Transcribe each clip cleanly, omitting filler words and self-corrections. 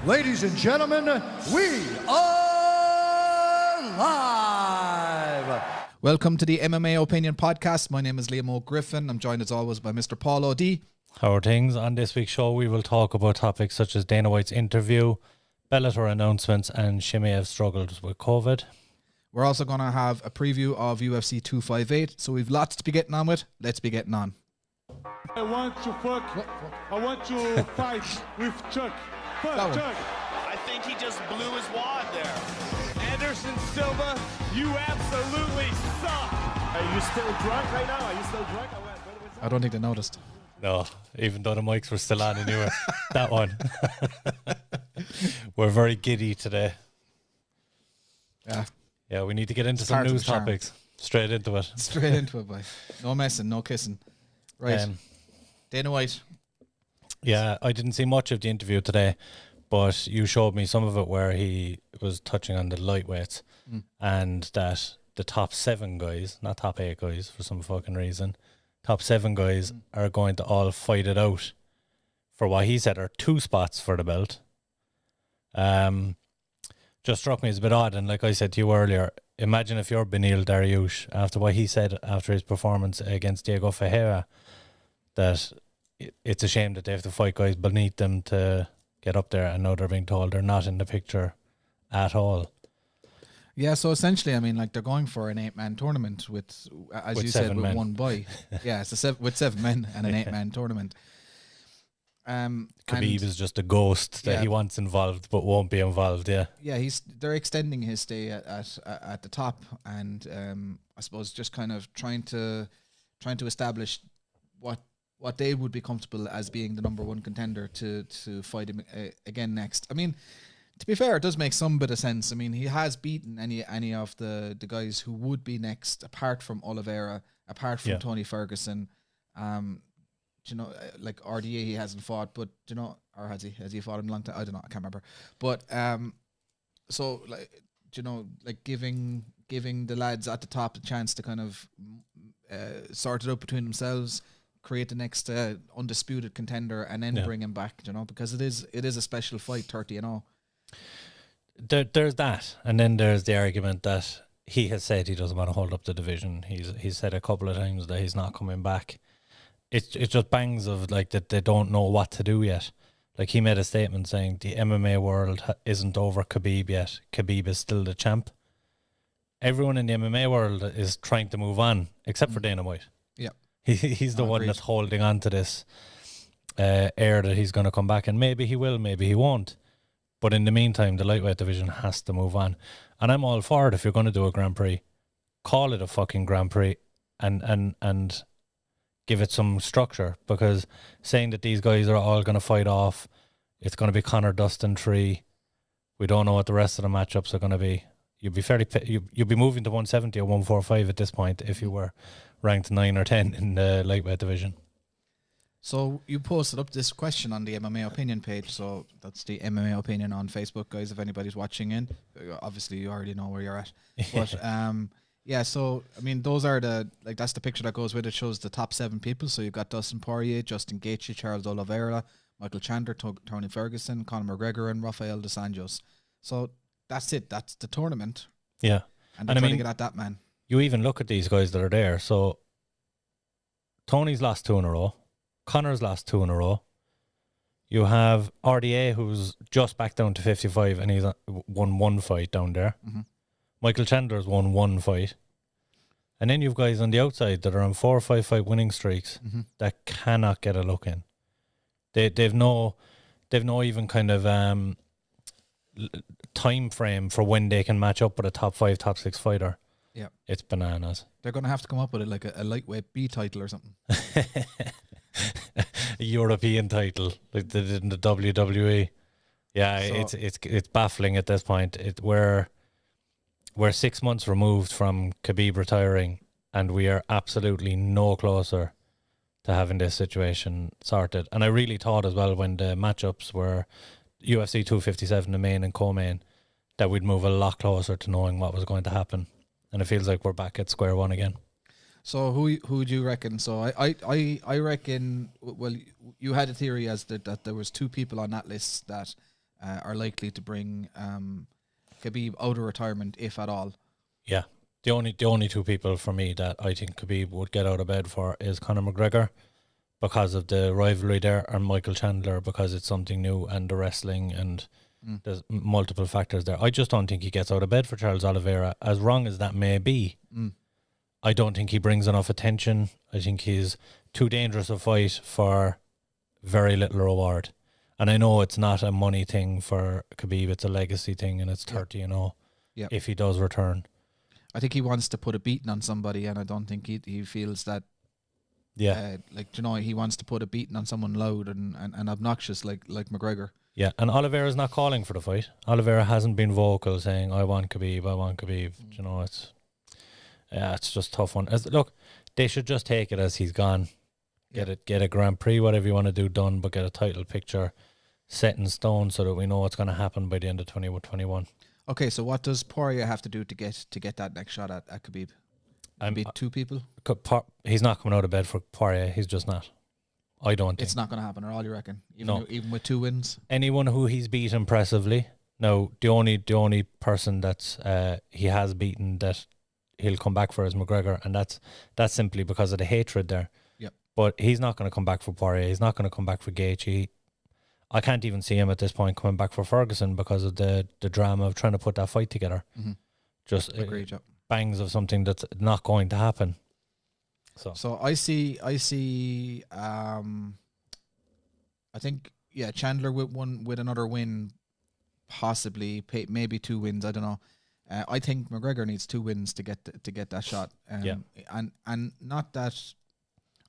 Ladies and gentlemen, we are live. Welcome to the MMA Opinion Podcast. My name is Liam O'Griffin. I'm joined as always by Mr. Paul O'D. How are things? On this week's show, we will talk about topics such as Dana White's interview, Bellator announcements, and Chimaev struggles with COVID. We're also going to have a preview of UFC 258, so we've lots to be getting on with. Let's be getting on. I want to fight with Chuck. Fuck Chuck. I think he just blew his wad there. Anderson Silva, you absolutely suck. Are you still drunk right now? Are you still drunk? I don't think they noticed. No, even though the mics were still on anyway. That one. We're very giddy today. Yeah, we need to get into some news topics. Straight into it. Straight into it, boy. No messing, no kissing. Right. Dana White. Yeah, I didn't see much of the interview today, but you showed me some of it where he was touching on the lightweights and that the top 7 guys, not top 8 guys for some fucking reason, top 7 guys are going to all fight it out for what he said are 2 spots for the belt. Just struck me as a bit odd, and like I said to you earlier, imagine if you're Beneil Dariush after what he said after his performance against Diego Ferreira, that it's a shame that they have to fight guys beneath them to get up there, and now they're being told they're not in the picture at all. Yeah, so essentially, I mean, like, they're going for an 8-man tournament with you said, with 1 boy. Yeah, it's with 7 men and an 8-man tournament. Khabib is just a ghost that he wants involved but won't be involved. Yeah, they're extending his stay at the top, and I suppose just kind of trying to establish what they would be comfortable as being the number 1 contender to fight him again next. I mean, to be fair, it does make some bit of sense. I mean, he has beaten any of the guys who would be next, apart from Oliveira, apart from Tony Ferguson. You know, like RDA he hasn't fought, but you know, or has he fought in a long time? I don't know, I can't remember. But so, like, you know, like giving the lads at the top a chance to kind of sort it out between themselves, create the next undisputed contender, and then bring him back, you know, because it is a special fight, 30-0. There's that, and then there's the argument that he has said he doesn't want to hold up the division. He's said a couple of times that he's not coming back. It's just bangs of like that they don't know what to do yet. Like, he made a statement saying the MMA world isn't over Khabib yet. Khabib is still the champ. Everyone in the MMA world is trying to move on, except for Dana White. Yeah, he's the one that's holding on to this air that he's going to come back, and maybe he will, maybe he won't. But in the meantime, the lightweight division has to move on, and I'm all for it. If you're going to do a Grand Prix, call it a fucking Grand Prix, and give it some structure, because saying that these guys are all going to fight off, it's going to be Conor Dustin 3. We don't know what the rest of the matchups are going to be. You'd be moving to 170 or 145 at this point if you were ranked 9 or 10 in the lightweight division. So you posted up this question on the MMA Opinion page. So that's the MMA Opinion on Facebook, guys. If anybody's watching in, obviously you already know where you're at. But yeah, so I mean, those are that's the picture that goes with it. Shows the top 7 people. So you've got Dustin Poirier, Justin Gaethje, Charles Oliveira, Michael Chandler, Tony Ferguson, Conor McGregor, and Rafael dos Anjos. So that's it. That's the tournament. Yeah, and they're trying to get at that man. You even look at these guys that are there. So Tony's lost 2 in a row. Conor's lost 2 in a row. You have RDA, who's just back down to 55, and he's won 1 fight down there. Michael Chandler's won 1 fight. And then you've guys on the outside that are on 4 or 5 fight winning streaks that cannot get a look in. They've no even kind of time frame for when they can match up with a top 5, top 6 fighter. Yeah, it's bananas. They're going to have to come up with it like a lightweight B title or something. A European title like they did in the WWE. Yeah, so it's baffling at this point. We're 6 months removed from Khabib retiring, and we are absolutely no closer to having this situation sorted. And I really thought as well, when the matchups were UFC 257, the main and co-main, that we'd move a lot closer to knowing what was going to happen. And it feels like we're back at square one again. So who do you reckon? So I reckon, well, you had a theory as that there was 2 people on that list that are likely to bring Khabib out of retirement, if at all. Yeah. The only two people for me that I think Khabib would get out of bed for is Conor McGregor, because of the rivalry there, and Michael Chandler because it's something new and the wrestling, and there's multiple factors there. I just don't think he gets out of bed for Charles Oliveira, as wrong as that may be. I don't think he brings enough attention. I think he's too dangerous a fight for very little reward. And I know it's not a money thing for Khabib, it's a legacy thing, and it's 30-0 if he does return. I think he wants to put a beating on somebody, and I don't think he feels that. He wants to put a beating on someone loud and obnoxious like McGregor. Yeah, and Oliveira's not calling for the fight. Oliveira hasn't been vocal saying, I want Khabib. You know, it's just a tough one. Look, they should just take it as he's gone. Get a Grand Prix, whatever you want to do, done, but get a title picture set in stone so that we know what's going to happen by the end of 2021. Okay, so what does Poirier have to do to get that next shot at Khabib? Maybe two people? He's not coming out of bed for Poirier. He's just not. I don't think. It's not going to happen at all, you reckon? Even with 2 wins? Anyone who he's beat impressively. No, the only person that's he has beaten that he'll come back for is McGregor, and that's simply because of the hatred there. Yep. But he's not going to come back for Poirier. He's not going to come back for Gaethje. I can't even see him at this point coming back for Ferguson because of the drama of trying to put that fight together. Just agreed, bangs of something that's not going to happen. So I see. I think Chandler with another win, possibly maybe 2 wins. I don't know. I think McGregor needs 2 wins to get that shot. And not that.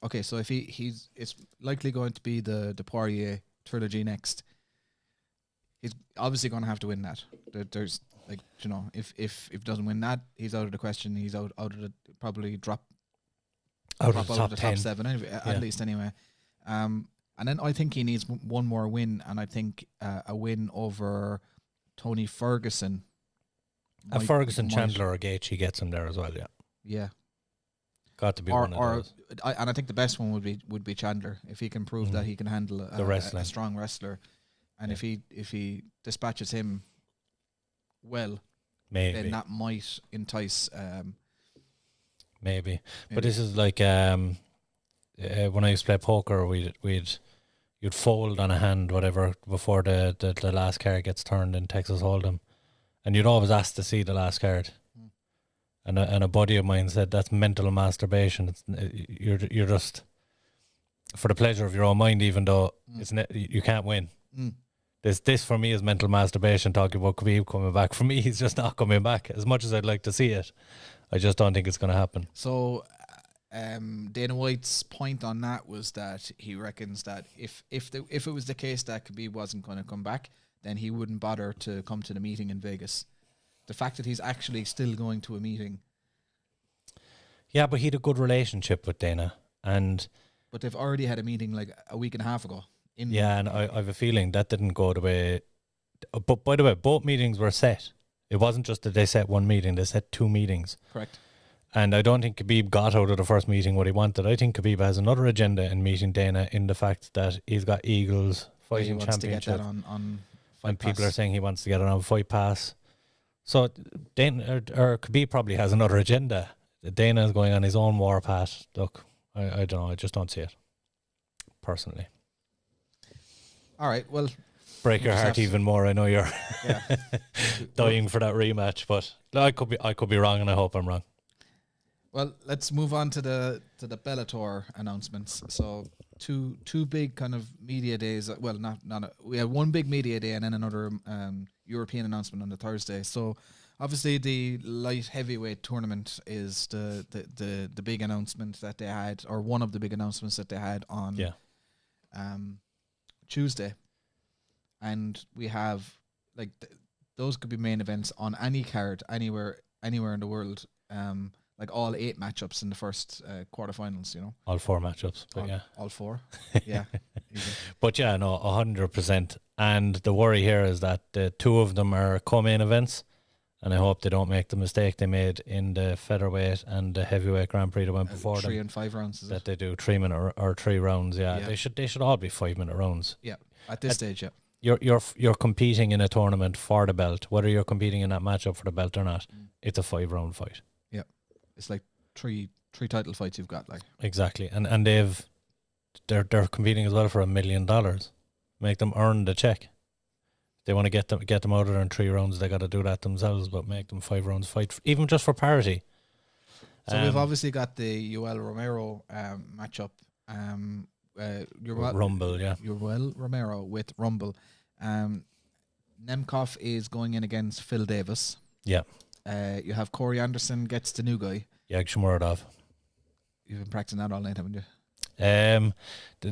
Okay, so if it's likely going to be the Poirier trilogy next. He's obviously going to have to win that. There's if he doesn't win that, he's out of the question. He's out of the probably drop out of the top 7 anyway, at least anyway. And then I think he needs one more win, and I think a win over Tony Ferguson. Chandler or Gaethje gets him there as well. Yeah. Got to be one of those. And I think the best one would be Chandler, if he can prove that he can handle a strong wrestler, and if he dispatches him well, then that might entice. Maybe, but this is like when I used to play poker, you'd fold on a hand, whatever, before the last card gets turned in Texas Hold'em, and you'd always ask to see the last card. And a buddy of mine said that's mental masturbation. You're just for the pleasure of your own mind, even though you can't win. This for me is mental masturbation. Talking about Khabib coming back, for me, he's just not coming back. As much as I'd like to see it, I just don't think it's going to happen. So, Dana White's point on that was that he reckons that if it was the case that Khabib wasn't going to come back, then he wouldn't bother to come to the meeting in Vegas. The fact that he's actually still going to a meeting. Yeah, but he had a good relationship with Dana, but they've already had a meeting like a week and a half ago. And I have a feeling that didn't go the way. But by the way, both meetings were set. It wasn't just that they set one meeting; they set 2 meetings. Correct. And I don't think Khabib got out of the first meeting what he wanted. I think Khabib has another agenda in meeting Dana, in the fact that he's got Eagles fighting championship, to get that on Fight and Pass. People are saying he wants to get it on Fight Pass. So Dana or Khabib probably has another agenda. Dana is going on his own war path. Look, I don't know. I just don't see it personally. All right. Well, break your heart even more. I know you're dying for that rematch, but I could be wrong, and I hope I'm wrong. Well, let's move on to the Bellator announcements. So two big kind of media days. Well, we had one big media day and then another European announcement on the Thursday. So obviously the light heavyweight tournament is the big announcement that they had, or one of the big announcements that they had on Tuesday. And we have those could be main events on any card anywhere in the world. Like all 8 matchups in the first quarterfinals, you know. All 4 matchups, but all 4. Yeah. But yeah, no, 100%. And the worry here is that the 2 of them are co-main events, and I hope they don't make the mistake they made in the featherweight and the heavyweight Grand Prix that went before 3 them. and 5 rounds, They do 3 minute or 3 rounds. Yeah, they should all be 5 minute rounds. Yeah, at this stage, yeah. you're competing in a tournament for the belt, whether you're competing in that matchup for the belt or not. It's a 5-round fight. Yeah, it's like three title fights you've got, like. Exactly, and they're competing as well for $1 million. Make them earn the check. They want to get them out of there in 3 rounds. They got to do that themselves, but make them 5 rounds fight, even just for parity. So we've obviously got the Yoel Romero matchup. Rumble, yeah. Yoel Romero with Rumble. Nemkov is going in against Phil Davis. Yeah. You have Corey Anderson gets the new guy. Yeah, Chimaev. You've been practicing that all night, haven't you?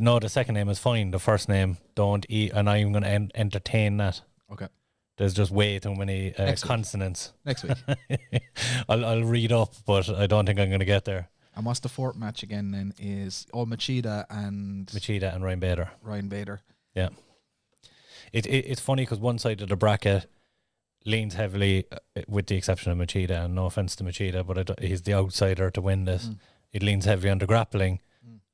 No, the second name is fine. The first name, don't eat, and I'm going to entertain that. Okay. There's just way too many consonants. Next week. I'll read up, but I don't think I'm going to get there. And what's the fourth match again then is Machida and Ryan Bader. Ryan Bader. Yeah. It's funny because one side of the bracket leans heavily, with the exception of Machida, and no offense to Machida, but he's the outsider to win this. It leans heavily on the grappling.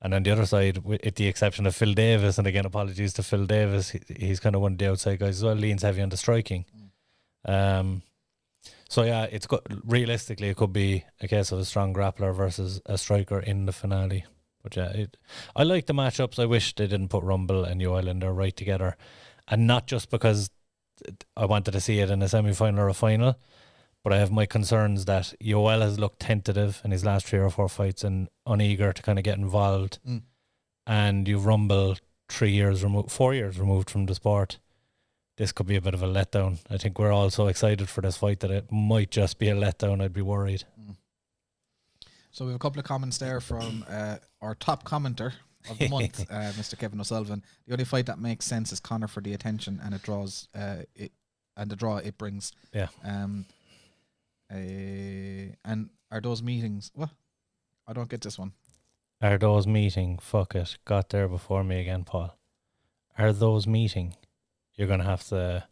And on the other side, with the exception of Phil Davis, and again, apologies to Phil Davis, he's kind of one of the outside guys as well, leans heavy on the striking. So yeah, realistically, it could be a case of a strong grappler versus a striker in the finale. But yeah, I like the matchups. I wish they didn't put Rumble and Yoel in there right together. And not just because I wanted to see it in a semi-final or a final, but I have my concerns that Yoel has looked tentative in his last 3 or 4 fights and uneager to kind of get involved. And you've Rumble 4 years removed from the sport. This could be a bit of a letdown. I think we're all so excited for this fight that it might just be a letdown. I'd be worried. So we have a couple of comments there from our top commenter of the month, Mr. Kevin O'Sullivan. The only fight that makes sense is Conor for the attention and the draw it brings. Yeah. And are those meetings? What? I don't get this one. Are those meeting? Fuck it. Got there before me again, Paul. Are those meeting? You're going to have to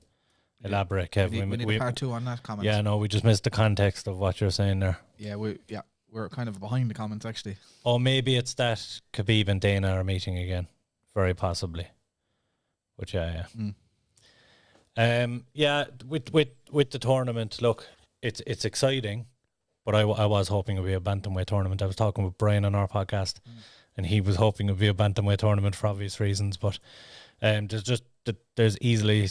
elaborate, Kev. We need a part 2 on that comment. Yeah, no, we just missed the context of what you're saying there. Yeah, we're kind of behind the comments, actually. Oh, maybe it's that Khabib and Dana are meeting again. Very possibly. But yeah. Yeah, with the tournament, look, it's exciting, but I was hoping it would be a bantamweight tournament. I was talking with Brian on our podcast, and he was hoping it would be a bantamweight tournament for obvious reasons. But there's easily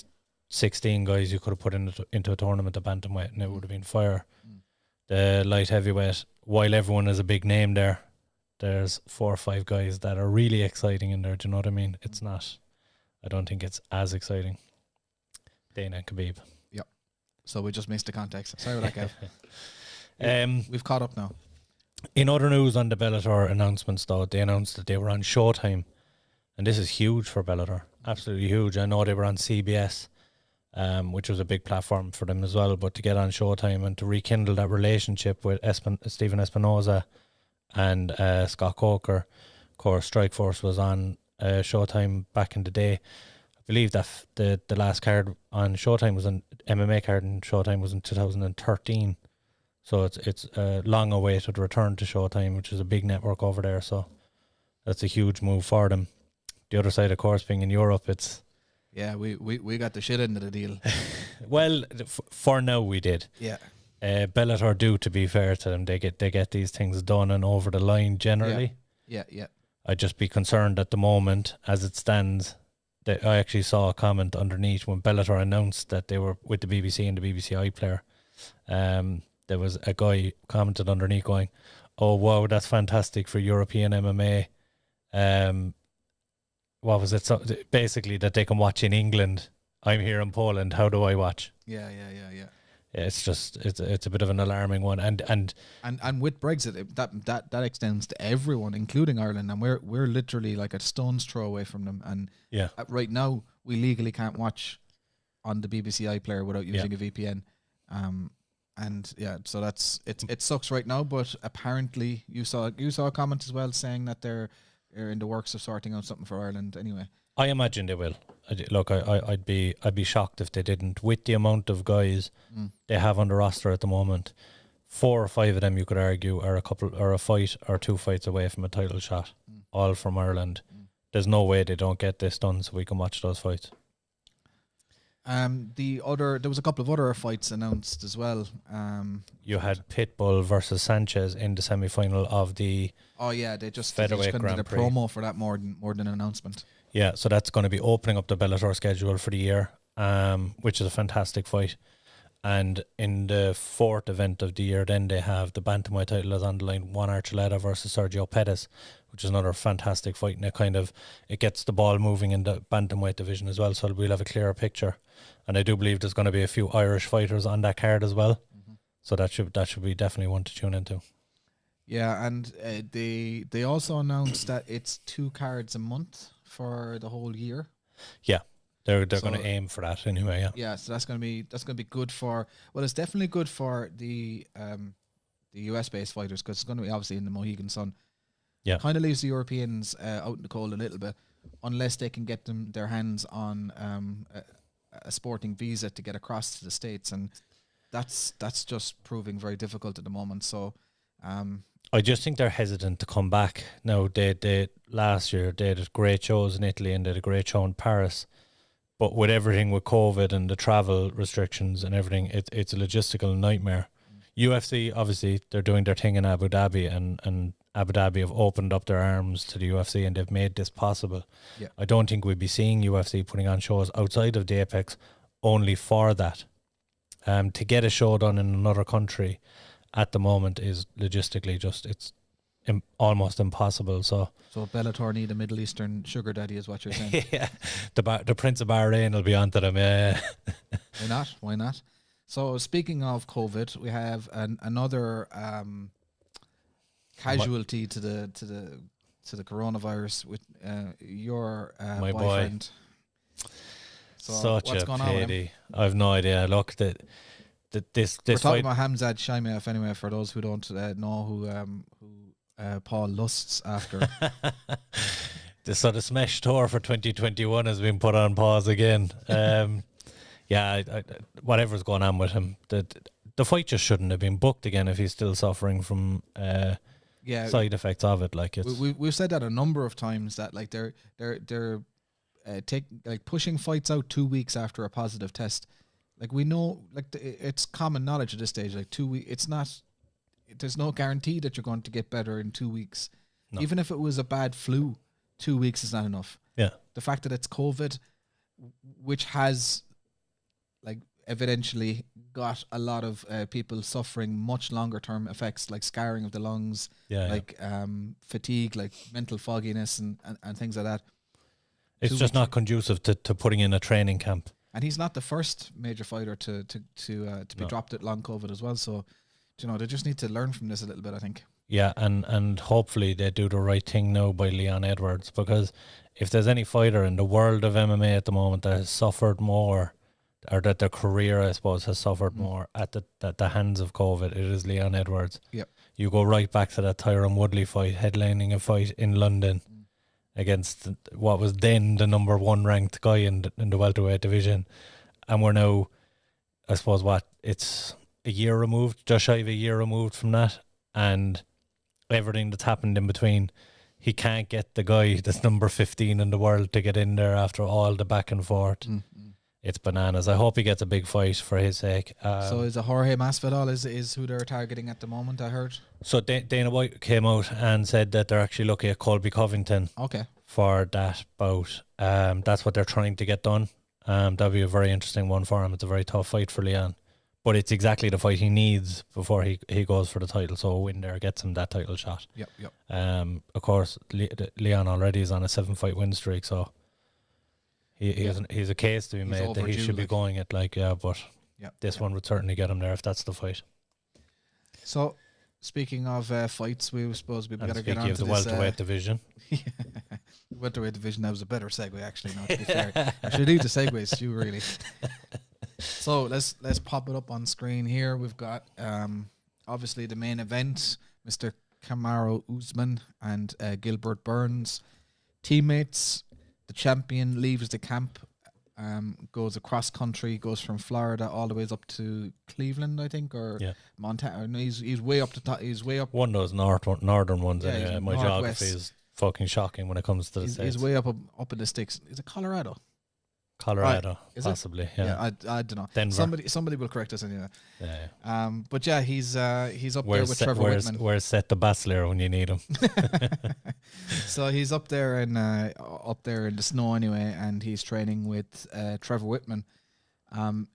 16 guys you could have put into a tournament at bantamweight, and it would have been fire. The light heavyweight, while everyone is a big name there, there's 4 or 5 guys that are really exciting in there. Do you know what I mean? It's not. I don't think it's as exciting. Dana and Khabib. Yep. So we just missed the context. Sorry about that, Kev. We've caught up now. In other news on the Bellator announcements, though, they announced that they were on Showtime. And this is huge for Bellator. Absolutely huge. I know they were on CBS, which was a big platform for them as well. But to get on Showtime and to rekindle that relationship with Stephen Espinoza and Scott Coker. Of course, Strikeforce was on Showtime back in the day. I believe that the last card on Showtime was an MMA card in Showtime was in 2013. So it's a long awaited return to Showtime, which is a big network over there. So that's a huge move for them. The other side, of course, being in Europe, it's... Yeah, we got the shit into the deal. Well, for now we did. Yeah. Bellator do, to be fair to them. They get these things done and over the line generally. Yeah. I'd just be concerned at the moment, as it stands, that I actually saw a comment underneath when Bellator announced that they were with the BBC and the BBC iPlayer. There was a guy commented underneath going, "Oh wow, that's fantastic for European MMA." What was it? So basically, that they can watch in England. I'm here in Poland. How do I watch? Yeah. It's just it's a bit of an alarming one, and with Brexit, that extends to everyone, including Ireland, and we're literally like a stone's throw away from them. And yeah, right now we legally can't watch on the BBC iPlayer without using a VPN. And yeah, so it sucks right now. But apparently, you saw a comment as well saying that they're in the works of sorting out something for Ireland. Anyway, I imagine they will. Look, I'd be shocked if they didn't. With the amount of guys they have on the roster at the moment, 4 or 5 of them you could argue are a fight or 2 fights away from a title shot, all from Ireland. There's no way they don't get this done so we can watch those fights. There was a couple of other fights announced as well. You had Pitbull versus Sanchez in the semi-final of the they just Featherweight did a promo for that more than an announcement. Yeah, so that's going to be opening up the Bellator schedule for the year, which is a fantastic fight. And in the fourth event of the year, then they have the bantamweight title is on the line, Juan Archuleta versus Sergio Pettis, which is another fantastic fight, and it gets the ball moving in the bantamweight division as well, so we'll have a clearer picture. And I do believe there's going to be a few Irish fighters on that card as well, so that should be definitely one to tune into. Yeah, and they also announced that it's 2 cards a month for the whole year. Yeah. They're going to aim for that anyway. Yeah. Yeah. So that's going to be good for. Well, it's definitely good for the US based fighters, because it's going to be obviously in the Mohegan Sun. Yeah. Kind of leaves the Europeans out in the cold a little bit, unless they can get their hands on a sporting visa to get across to the States, and that's just proving very difficult at the moment. So. I just think they're hesitant to come back. Now, they last year they did great shows in Italy and did a great show in Paris. But with everything with COVID and the travel restrictions and everything, it's a logistical nightmare. UFC, obviously, they're doing their thing in Abu Dhabi, and Abu Dhabi have opened up their arms to the UFC and they've made this possible. Yeah. I don't think we'd be seeing UFC putting on shows outside of the Apex only for that. To get a show done in another country at the moment is logistically it's almost impossible. So Bellator need a Middle Eastern sugar daddy, is what you're saying. Yeah, the Prince of Bahrain will be onto them. Yeah. Why not? So speaking of COVID, we have another casualty to the coronavirus with your my boyfriend. Boy. So Such what's a going on with him? pity. I've no idea. Look, this We're talking fight. about Hamzat Chimaev anyway. For those who don't know who Paul lusts after. The sort of smash tour for 2021 has been put on pause again. Yeah, whatever's going on with him, the fight just shouldn't have been booked again if he's still suffering from side effects of it. Like we've said that a number of times, that like they're pushing fights out 2 weeks after a positive test. Like we know, like it's common knowledge at this stage. Like 2 weeks, it's not. There's no guarantee that you're going to get better in 2 weeks. No. Even if it was a bad flu, 2 weeks is not enough. Yeah. The fact that it's COVID, which has, like, evidentially got a lot of people suffering much longer term effects, like scarring of the lungs, fatigue, like mental fogginess and things like that. It's just not conducive to putting in a training camp. And he's not the first major fighter to be dropped at long COVID as well. So, you know, they just need to learn from this a little bit, I think. Yeah, and hopefully they do the right thing now by Leon Edwards, because if there's any fighter in the world of MMA at the moment that has suffered more, or that their career, I suppose, has suffered more at the hands of COVID, it is Leon Edwards. Yep. You go right back to that Tyron Woodley fight, headlining a fight in London against what was then the number 1 ranked guy in the welterweight division, and we're now, I suppose, it's a year removed, just shy of a year removed from that, and everything that's happened in between. He can't get the guy that's number 15 in the world to get in there after all the back and forth. It's bananas. I hope he gets a big fight for his sake. So is it Jorge Masvidal is who they're targeting at the moment, I heard? So Dana White came out and said that they're actually looking at Colby Covington for that bout. That's what they're trying to get done. That'll be a very interesting one for him. It's a very tough fight for Leon. But it's exactly the fight he needs before he goes for the title. So a win there gets him that title shot. Yep. Of course, Leon already is on a 7-fight win streak, so he's a case to be made that he should be going it. This one would certainly get him there if that's the fight. So, speaking of fights, we suppose we better get on to the welterweight division. Welterweight division, that was a better segue, actually. Now, to be fair, I should leave the segues to you, really. So let's pop it up on screen here. We've got obviously the main event, Mr. Kamaru Usman and Gilbert Burns, teammates. The champion leaves the camp, goes across country, goes from Florida all the way up to Cleveland, I think, or Montana. No, he's way up the top. He's way up. One of those northern ones. Yeah, my geography is fucking shocking when it comes to the States. He's way up in the sticks. Is it Colorado? Colorado, Is possibly. it? Yeah. I don't know. Denver. Somebody will correct us anyway. Yeah. But yeah, he's up there with Trevor Whitman. Where's Seth the Bachelor when you need him? So he's up there in the snow anyway, and he's training with Trevor Whitman. And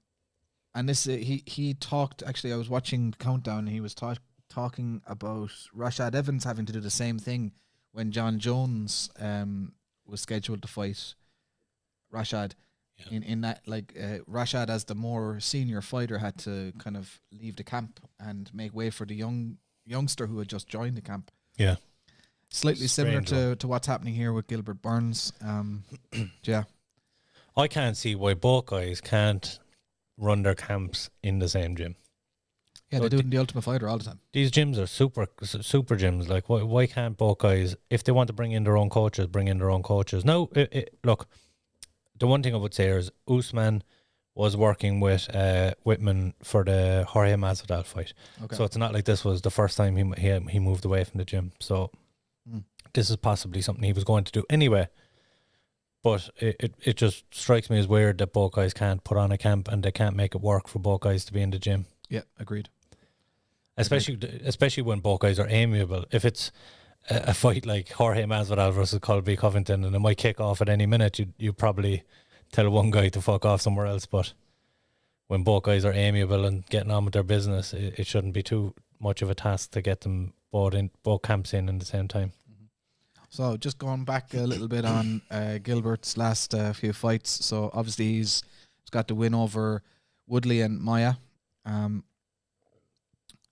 this he talked. Actually, I was watching Countdown, and he was talking about Rashad Evans having to do the same thing when John Jones was scheduled to fight Rashad. Yeah. In that, Rashad, as the more senior fighter, had to kind of leave the camp and make way for the youngster who had just joined the camp. Yeah. Slightly similar to what's happening here with Gilbert Burns. Yeah. I can't see why both guys can't run their camps in the same gym. Yeah, they do it in the Ultimate Fighter all the time. These gyms are super gyms. Like, why can't both guys, if they want to bring in their own coaches, bring in their own coaches? No, look, the one thing I would say is Usman was working with Whitman for the Jorge Masvidal fight. Okay. So it's not like this was the first time he moved away from the gym. So this is possibly something he was going to do anyway. But it just strikes me as weird that both guys can't put on a camp and they can't make it work for both guys to be in the gym. Yeah, agreed. Especially when both guys are amiable. If it's a fight like Jorge Masvidal versus Colby Covington and it might kick off at any minute, you probably tell one guy to fuck off somewhere else. But when both guys are amiable and getting on with their business, it shouldn't be too much of a task to get them both camps in the same time. So just going back a little bit on Gilbert's last few fights. So obviously he's got the win over Woodley and Maya.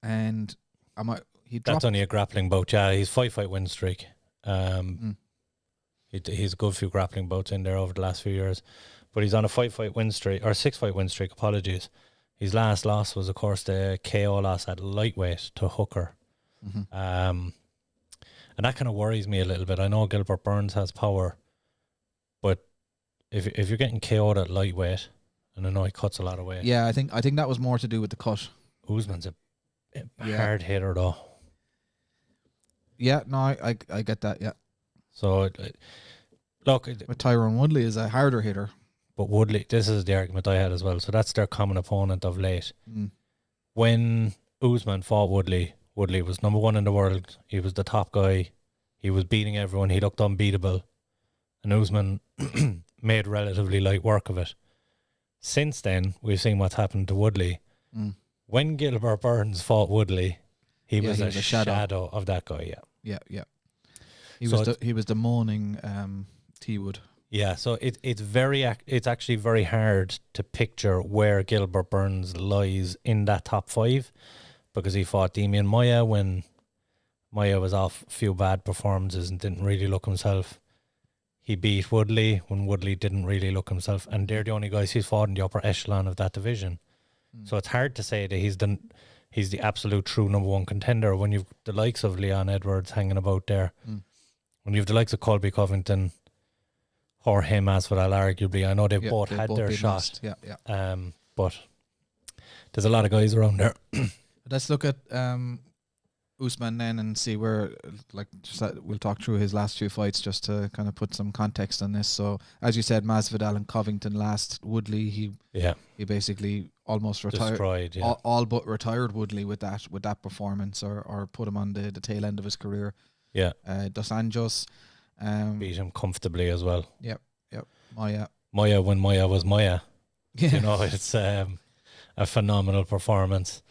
And that's only a grappling bout. Yeah, he's 5-fight win streak. He's a good few grappling bouts in there over the last few years, but he's on a 5-fight win streak or 6-fight win streak. Apologies. His last loss was, of course, the KO loss at lightweight to Hooker. And that kind of worries me a little bit. I know Gilbert Burns has power, but if you're getting KO'd at lightweight, and I know he cuts a lot of weight. Yeah, I think that was more to do with the cut. Usman's a hard hitter though. Yeah, no, I get that. Yeah. So look, but Tyrone Woodley is a harder hitter. But Woodley, this is the argument I had as well. So that's their common opponent of late. When Usman fought Woodley was number 1 in the world. He was the top guy. He was beating everyone. He looked unbeatable. And Usman made relatively light work of it. Since then, we've seen what's happened to Woodley. When Gilbert Burns fought Woodley, he was a shadow of that guy. Yeah. He was the moaning T Wood. Yeah, so it's actually very hard to picture where Gilbert Burns lies in that top 5, because he fought Demian Maia when Maia was off a few bad performances and didn't really look himself. He beat Woodley when Woodley didn't really look himself, and they're the only guys he's fought in the upper echelon of that division. So it's hard to say that he's the absolute true number 1 contender when you've the likes of Leon Edwards hanging about there. When you've the likes of Colby Covington, Jorge Masvidal, arguably. I know they've both had their shot. But there's a lot of guys around there. Let's look at Usman then and see where, we'll talk through his last few fights just to kind of put some context on this. So, as you said, Masvidal and Covington last. Woodley, he basically almost retired, all but retired Woodley with that performance, or put him on the tail end of his career. Yeah. Dos Anjos beat him comfortably as well. Yep. Maya when Maya was Maya. You know, it's a phenomenal performance.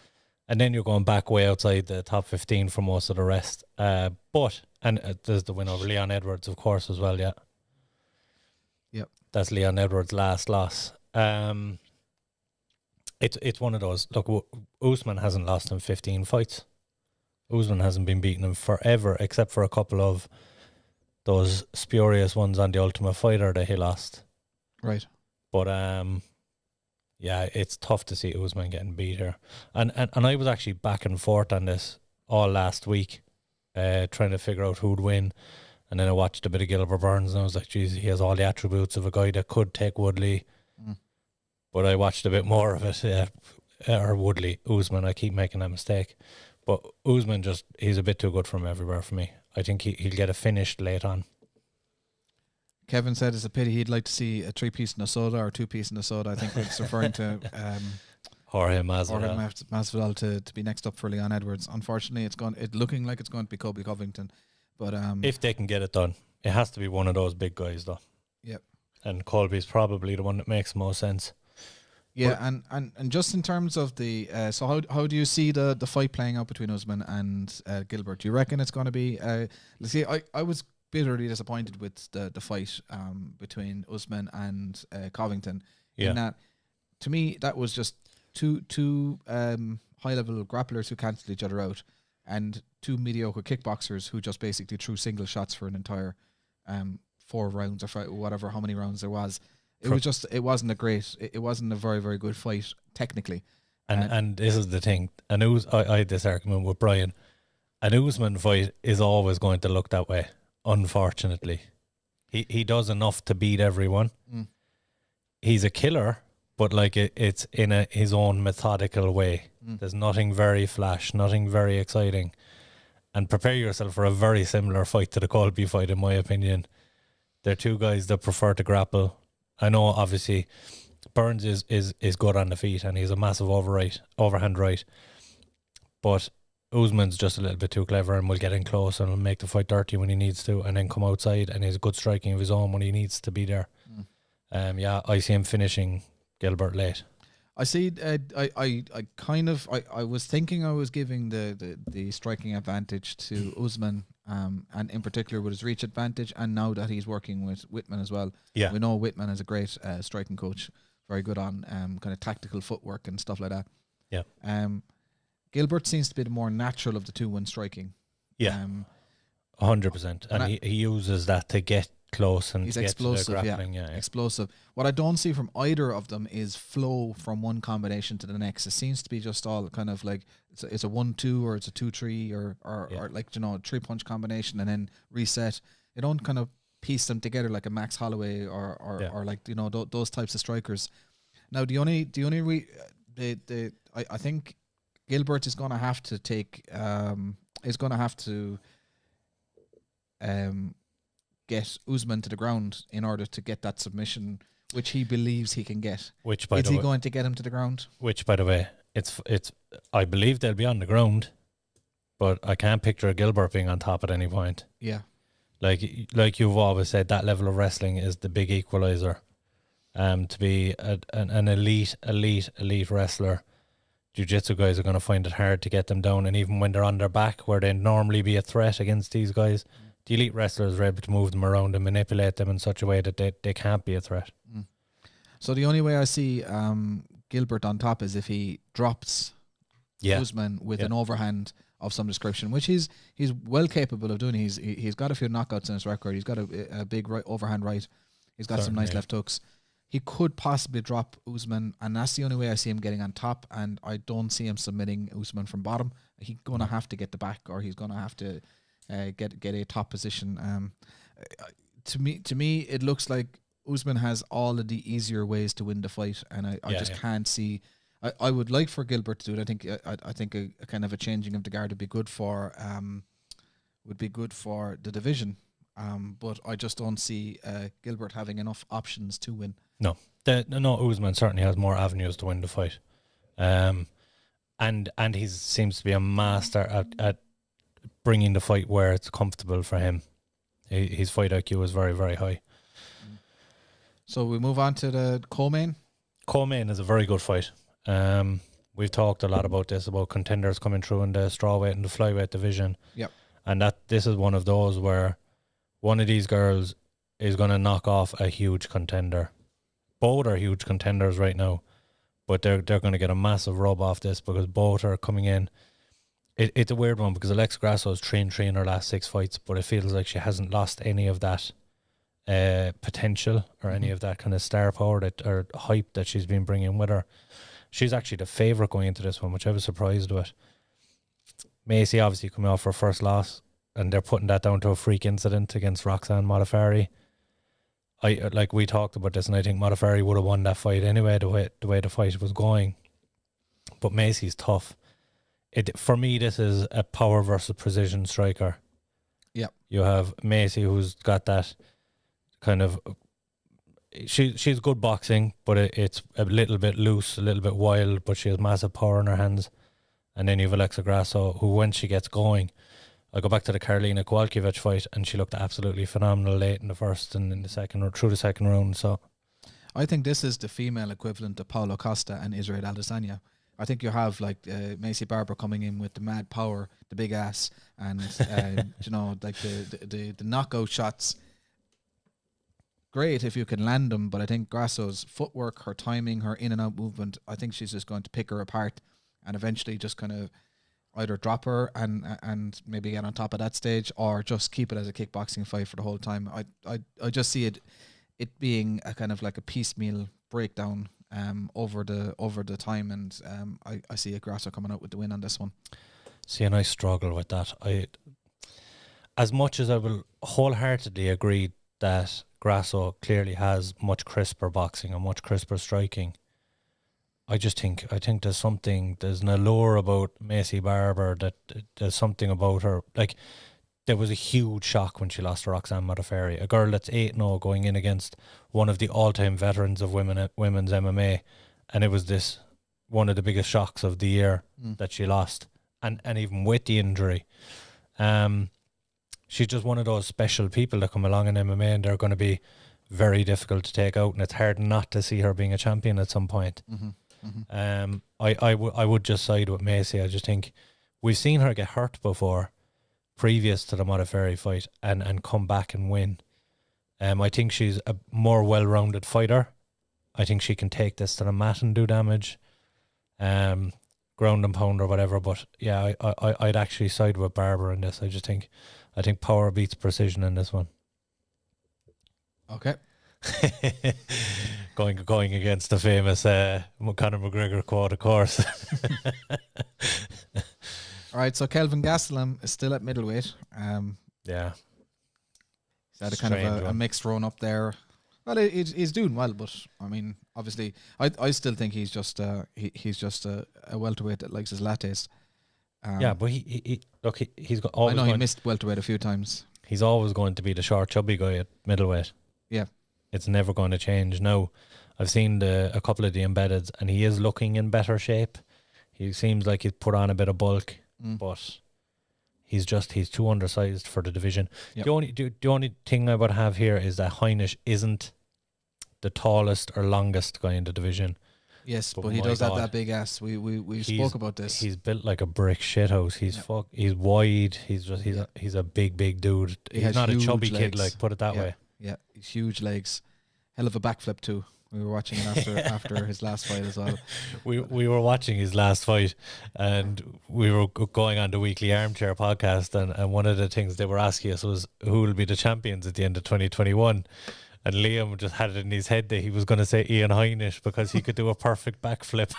And then you're going back way outside the top 15 for most of the rest. There's the win over Leon Edwards, of course, as well, Yep. That's Leon Edwards' last loss. It's one of those. Look, Usman hasn't lost in 15 fights. Usman hasn't been beaten in forever, except for a couple of those spurious ones on the Ultimate Fighter that he lost. Right. But yeah, it's tough to see Usman getting beat here. And I was actually back and forth on this all last week, trying to figure out who'd win. And then I watched a bit of Gilbert Burns and I was like, geez, he has all the attributes of a guy that could take Woodley. But I watched a bit more of it, or Woodley, Usman. I keep making that mistake. But Usman he's a bit too good from everywhere for me. I think he'll get a finish late on. Kevin said it's a pity he'd like to see a 3-piece in a soda or 2-piece in a soda. I think it's referring to Jorge Masvidal. Masvidal to be next up for Leon Edwards. Unfortunately, it's looking like it's going to be Colby Covington. But if they can get it done, it has to be one of those big guys, though. Yep. And Colby's probably the one that makes most sense. Yeah, and just in terms of the so how do you see the fight playing out between Usman and Gilbert? Do you reckon it's going to be? Let's see. I was bitterly disappointed with the fight between Usman and Covington. Yeah. In that, to me, that was just two high level grapplers who cancelled each other out, and two mediocre kickboxers who just basically threw single shots for an entire 4 rounds or whatever, how many rounds there was. It wasn't a very, very good fight technically. And this is the thing. I had this argument with Brian. An Usman fight is always going to look that way, unfortunately. He does enough to beat everyone. He's a killer, but like it's in his own methodical way. There's nothing very flash, nothing very exciting. And prepare yourself for a very similar fight to the Colby fight, in my opinion. They're two guys that prefer to grapple. I know, obviously, Burns is good on the feet and he's a massive overhand right. But Usman's just a little bit too clever and will get in close and will make the fight dirty when he needs to, and then come outside, and he's good striking of his own when he needs to be there. I see him finishing Gilbert late. I see. I was thinking I was giving the striking advantage to Usman, and in particular with his reach advantage. And now that he's working with Whitman as well, we know Whitman is a great striking coach, very good on kind of tactical footwork and stuff like that. Yeah. Gilbert seems to be the more natural of the two when striking. Yeah. 100%, and he uses that to get close and he's get explosive, to the grappling. Yeah, explosive. What I don't see from either of them is flow from one combination to the next. It seems to be just all kind of like it's a 1-2 or it's a 2-3 or like, you know, a 3-punch combination and then reset. You don't kind of piece them together like a Max Holloway or like, you know, those types of strikers. Now I think Gilbert is going to have to get Usman to the ground in order to get that submission, which he believes he can get. Is he going to get him to the ground? Which, by the way, it's. I believe they'll be on the ground, but I can't picture Gilbert being on top at any point. Yeah, like you've always said, that level of wrestling is the big equalizer. To be an elite wrestler, jiu-jitsu guys are going to find it hard to get them down, and even when they're on their back, where they normally be a threat against these guys. The elite wrestlers are able to move them around and manipulate them in such a way that they can't be a threat. So the only way I see Gilbert on top is if he drops Usman with an overhand of some description, which he's well capable of doing. He's got a few knockouts in his record. He's got a big overhand right. He's got some nice left hooks. He could possibly drop Usman, and that's the only way I see him getting on top, and I don't see him submitting Usman from bottom. He's going to have to get the back, or he's going to have to get a top position. To me, it looks like Usman has all of the easier ways to win the fight, and I just can't see. I would like for Gilbert to do it. I think a kind of a changing of the guard would be good for the division. But I just don't see Gilbert having enough options to win. No, Usman certainly has more avenues to win the fight, and he seems to be a master at bringing the fight where it's comfortable for him. His fight IQ is very, very high. So we move on to the co-main. Co-main is a very good fight. We've talked a lot about this, about contenders coming through in the strawweight and the flyweight division. Yep. And this is one of those where one of these girls is going to knock off a huge contender. Both are huge contenders right now, but they're going to get a massive rub off this because both are coming in. It's a weird one because Alexa Grasso has 3-3 in her last 6 fights, but it feels like she hasn't lost any of that potential or any of that kind of star power or hype that she's been bringing with her. She's actually the favourite going into this one, which I was surprised with. Macy obviously coming off her first loss, and they're putting that down to a freak incident against Roxanne Modafferi. We talked about this, and I think Modafferi would have won that fight anyway, the way the fight was going. But Macy's tough. For me, this is a power versus precision striker. Yeah. You have Macy, who's got that kind of. She's good boxing, but it's a little bit loose, a little bit wild, but she has massive power in her hands. And then you have Alexa Grasso, who when she gets going, I go back to the Karolina Kowalkiewicz fight, and she looked absolutely phenomenal late in the first and in the second, or through the second round. So I think this is the female equivalent of Paulo Costa and Israel Adesanya. I think you have like Macy Barber coming in with the mad power, the big ass, and you know, like the knockout shots. Great if you can land them, but I think Grasso's footwork, her timing, her in and out movement, I think she's just going to pick her apart and eventually just kind of either drop her and maybe get on top of that stage, or just keep it as a kickboxing fight for the whole time. I just see it being a kind of like a piecemeal breakdown over the time, and I see a Grasso coming out with the win on this one. See, and I struggle with that. As much as I will wholeheartedly agree that Grasso clearly has much crisper boxing and much crisper striking, I think there's an allure about Macy Barber, that there's something about her. Like, there was a huge shock when she lost to Roxanne Modafferi, a girl that's 8-0 going in against one of the all-time veterans of women's MMA, and it was one of the biggest shocks of the year that she lost, and even with the injury. She's just one of those special people that come along in MMA, and they're going to be very difficult to take out, and it's hard not to see her being a champion at some point. I would just side with Macy. I just think we've seen her get hurt before, previous to the Modafferi fight, and come back and win. I think she's a more well-rounded fighter. I think she can take this to the mat and do damage, ground and pound or whatever. But yeah, I'd actually side with Barber in this. I think power beats precision in this one. Okay. Going against the famous Conor McGregor quote, of course. All right, so Kelvin Gastelum is still at middleweight. Yeah. He's had a kind of a mixed run up there. Well, he's doing well, but I mean, obviously, I still think he's just a welterweight that likes his lattes. Yeah, but he's got. I know he missed welterweight a few times. He's always going to be the short, chubby guy at middleweight. Yeah, it's never going to change. Now, I've seen a couple of the embeddeds, and he is looking in better shape. He seems like he's put on a bit of bulk, but he's too undersized for the division. Yep. The only thing I would have here is that Heinisch isn't the tallest or longest guy in the division. Yes, but he does have that big ass. We spoke about this. He's built like a brick shithouse. He's wide. He's a big dude. He's not a chubby kid, like, put it that way. Yeah, he's huge legs. Hell of a backflip too. We were watching it after his last fight as well. We were watching his last fight, and we were going on the weekly Armchair podcast, and one of the things they were asking us was who will be the champions at the end of 2021. And Liam just had it in his head that he was going to say Ian Heinisch because he could do a perfect backflip.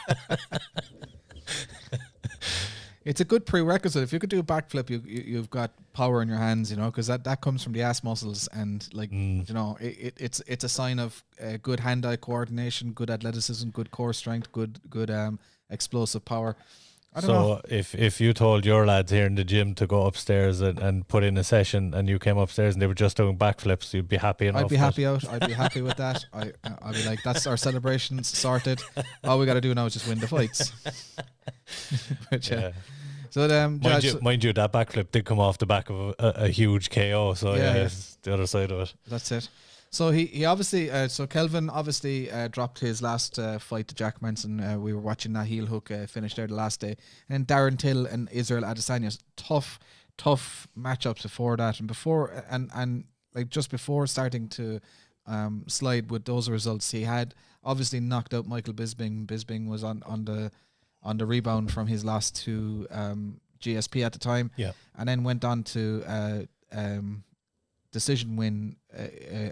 It's a good prerequisite. If you could do a backflip, you've got power in your hands, you know, because that comes from the ass muscles, and like you know, it's a sign of good hand-eye coordination, good athleticism, good core strength, good explosive power. I don't know. If you told your lads here in the gym to go upstairs and put in a session, and you came upstairs and they were just doing backflips, you'd be happy enough. I'd be happy with that. I'd be like, that's our celebrations sorted. All we got to do now is just win the fights. But, yeah. So mind you, that backflip did come off the back of a huge KO. So yeah, it's the other side of it. That's it. So he obviously, so Kelvin obviously dropped his last fight to Jack Manson. We were watching that heel hook finish there the last day. And Darren Till and Israel Adesanya, tough matchups before that. And like just before starting to slide with those results, he had obviously knocked out Michael Bisping. Bisping was on the rebound from his loss to GSP at the time. Yeah. And then went on to decision win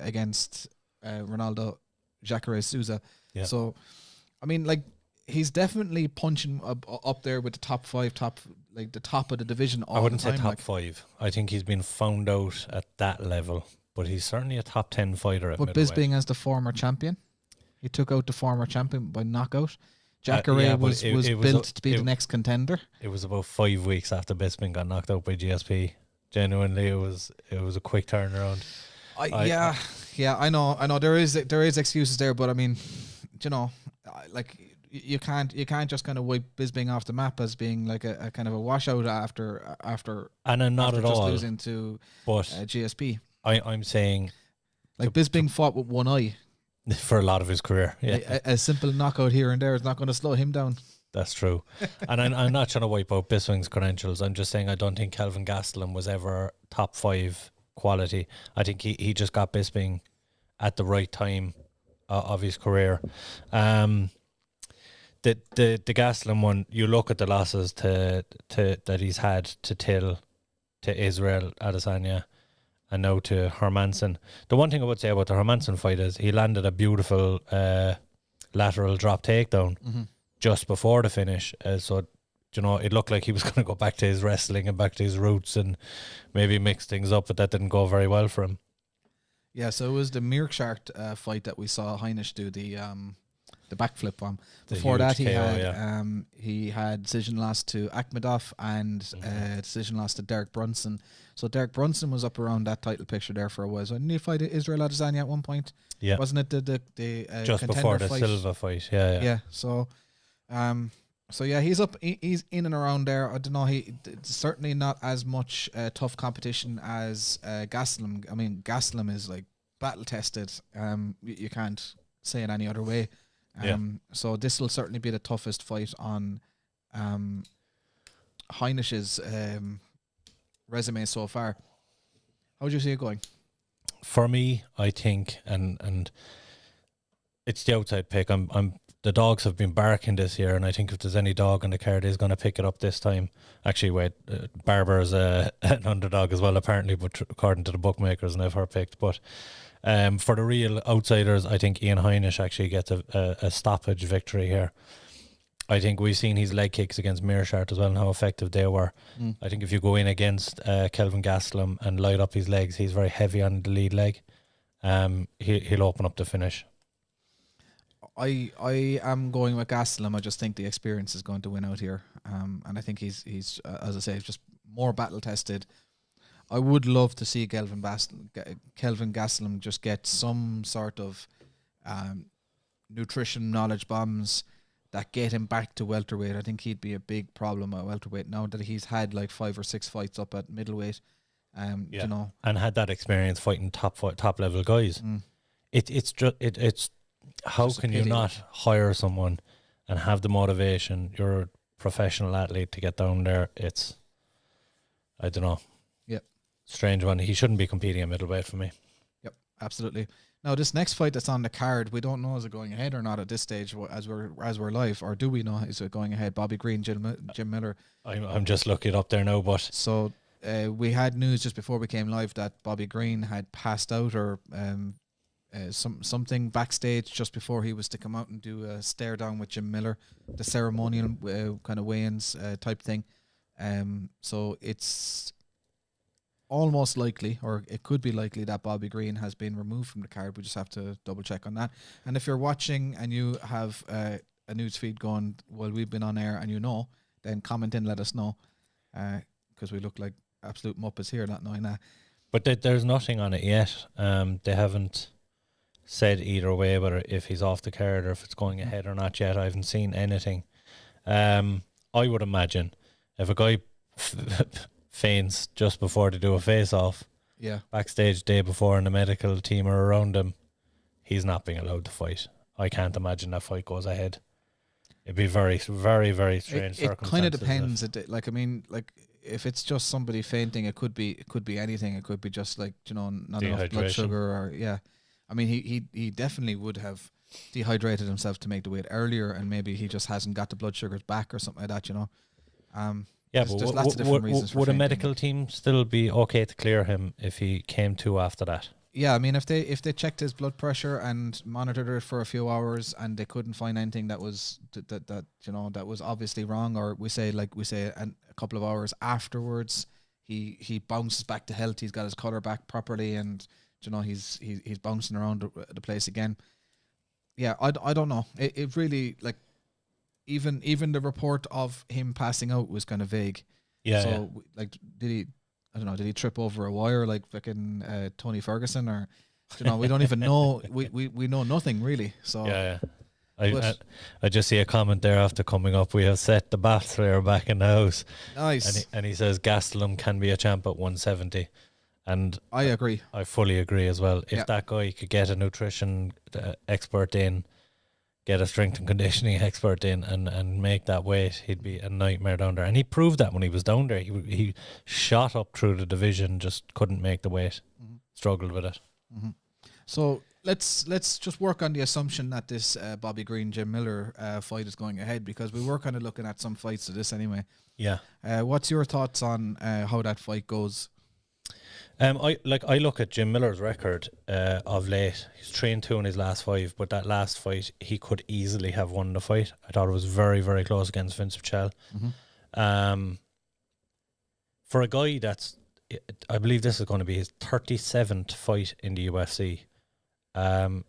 against Ronaldo Jacare Souza. Yeah. So, I mean, like, he's definitely punching up there with the top five, the top of the division all the time. I wouldn't say top five. I think he's been found out at that level, but he's certainly a top 10 fighter at middleweight. But Bisping as the former champion, he took out the former champion by knockout. Jacare was built to be the next contender. It was about 5 weeks after Bisping got knocked out by GSP. Genuinely, it was a quick turnaround. I know there is excuses there, but I mean, you know, like you can't just kind of wipe Bisping off the map as being like a kind of a washout after and I'm not after at just all losing to GSP. I'm saying like Bisping fought with one eye for a lot of his career. Yeah, a simple knockout here and there is not going to slow him down. That's true. And I'm not trying to wipe out Bisping's credentials. I'm just saying I don't think Kelvin Gastelum was ever top 5 quality. I think he just got Bisping at the right time of his career. The Gastelum one, you look at the losses to that he's had to Till, to Israel Adesanya, and now to Hermanson. The one thing I would say about the Hermanson fight is he landed a beautiful lateral drop takedown just before the finish. So, you know, it looked like he was going to go back to his wrestling and back to his roots and maybe mix things up, but that didn't go very well for him. Yeah, so it was the Mearshart fight that we saw Heinisch do the backflip on. Before that, he had decision loss to Akhmedov and decision loss to Derek Brunson. So Derek Brunson was up around that title picture there for a while. So didn't he fight Israel Adesanya at one point? Yeah, wasn't it the just before the Silva fight? Yeah. So, he's up. He's in and around there. I don't know. Certainly not as much tough competition as Gastelum. I mean, Gastelum is like battle tested. You can't say it any other way. So this will certainly be the toughest fight on Heinisch's resume so far. How would you see it going? For me, I think, and it's the outside pick. The dogs have been barking this year, and I think if there's any dog on the card, he's going to pick it up this time. Actually, wait, Barber is an underdog as well, apparently, but according to the bookmakers, never picked. But for the real outsiders, I think Ian Heinisch actually gets a stoppage victory here. I think we've seen his leg kicks against Mearshart as well and how effective they were. I think if you go in against Kelvin Gastelum and light up his legs, he's very heavy on the lead leg. He'll open up the finish. I am going with Gastelum. I just think the experience is going to win out here, and I think he's as I say, just more battle tested. I would love to see Kelvin Gastelum just get some sort of nutrition knowledge bombs that get him back to welterweight. I think he'd be a big problem at welterweight now that he's had like 5 or 6 fights up at middleweight. You know, and had that experience fighting top level guys. It's how can you not hire someone and have the motivation? You're a professional athlete to get down there. It's, I don't know. Yep. Strange one. He shouldn't be competing at middleweight for me. Yep, absolutely. Now, this next fight that's on the card, we don't know is it going ahead or not at this stage as we're live, or do we know is it going ahead? Bobby Green, Jim Miller. I'm just looking it up there now, but so we had news just before we came live that Bobby Green had passed out or something backstage just before he was to come out and do a stare down with Jim Miller, the ceremonial kind of weigh-ins type thing. So it's almost likely, or it could be likely, that Bobby Green has been removed from the card. We just have to double check on that. And if you're watching and you have a news feed going while we've been on air and you know, then comment in, let us know, because we look like absolute muppets here not knowing that. But there's nothing on it yet. They haven't said either way whether if he's off the card or if it's going ahead or not yet. I haven't seen anything. I would imagine if a guy faints just before they do a face-off, backstage day before, and the medical team are around him, he's not being allowed to fight. I can't imagine that fight goes ahead. It'd be very, very, very strange circumstances. It kind of depends. Like, I mean, like, if it's just somebody fainting, it could be anything. It could be just like, you know, not enough blood sugar, or I mean, he definitely would have dehydrated himself to make the weight earlier, and maybe he just hasn't got the blood sugars back or something like that, you know. But lots of different reasons would a fainting. medical team still be okay to clear him if he came to after that? Yeah, I mean, if they checked his blood pressure and monitored it for a few hours and they couldn't find anything that was that you know that was obviously wrong, or we say a couple of hours afterwards he bounces back to health, he's got his color back properly, and you know he's bouncing around the place again. Yeah, I don't know. It really, like, even the report of him passing out was kind of vague. Yeah. So like, did I don't know, did he trip over a wire like fucking Tony Ferguson, or you know, we don't even know. We know nothing really. So yeah. I just see a comment there after coming up. We have set the bat player back in the house. Nice. And he says Gastelum can be a champ at 170. And I agree. I fully agree as well. If that guy could get a nutrition expert in, get a strength and conditioning expert in, and make that weight, he'd be a nightmare down there. And he proved that when he was down there. He shot up through the division, just couldn't make the weight. Struggled with it. So let's just work on the assumption that this Bobby Green Jim Miller fight is going ahead, because we were kind of looking at some fights of this anyway. Yeah. What's your thoughts on how that fight goes? I look at Jim Miller's record of late. He's 3-2 in his last 5, but that last fight he could easily have won the fight. I thought it was very, very close against Vince Pichel. For a guy that's, I believe this is going to be his 37th fight in the UFC.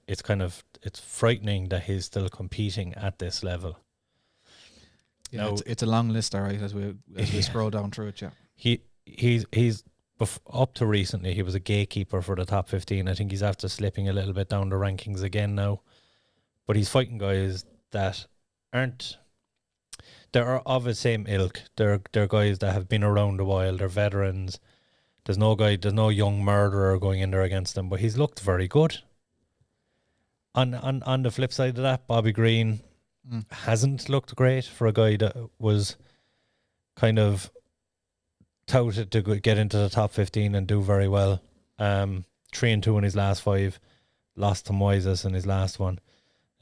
It's frightening that he's still competing at this level. Yeah, now, it's a long list, all right, as we scroll down through it. Yeah, he's up to recently, he was a gatekeeper for the top 15. I think he's after slipping a little bit down the rankings again now. But he's fighting guys that aren't, they're of the same ilk. They're guys that have been around a while. They're veterans. There's no young murderer going in there against him. But he's looked very good. On the flip side of that, Bobby Green hasn't looked great for a guy that was kind of touted to get into the top 15 and do very well. 3-2 in his last 5, lost to Moises in his last one.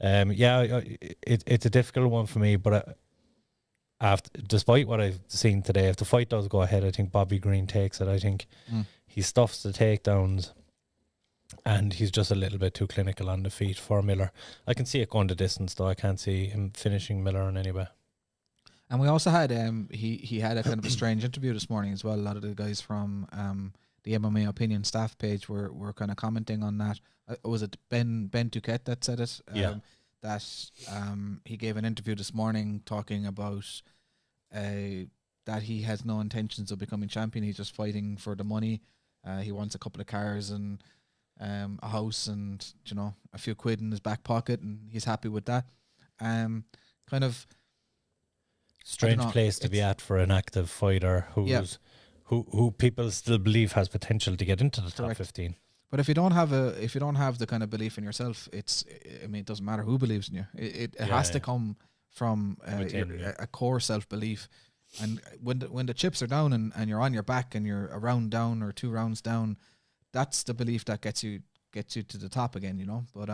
It's a difficult one for me, but despite what I've seen today, if the fight does go ahead, I think Bobby Green takes it. I think he stuffs the takedowns, and he's just a little bit too clinical on the feet for Miller. I can see it going the distance, though. I can't see him finishing Miller in any way. And we also had he had a kind of a strange interview this morning as well. A lot of the guys from the MMA Opinion staff page were kind of commenting on that. Was it Ben Duquette that said it? That he gave an interview this morning talking about that he has no intentions of becoming champion. He's just fighting for the money. He wants a couple of cars and a house and, you know, a few quid in his back pocket, and he's happy with that. Kind of strange place to be at for an active fighter who people still believe has potential to get into the top 15. But if you don't have the kind of belief in yourself, it doesn't matter who believes in you. It has to come from a core self belief. And when the chips are down and you're on your back and you're a round down or 2 rounds down, that's the belief that gets you to the top again, you know. But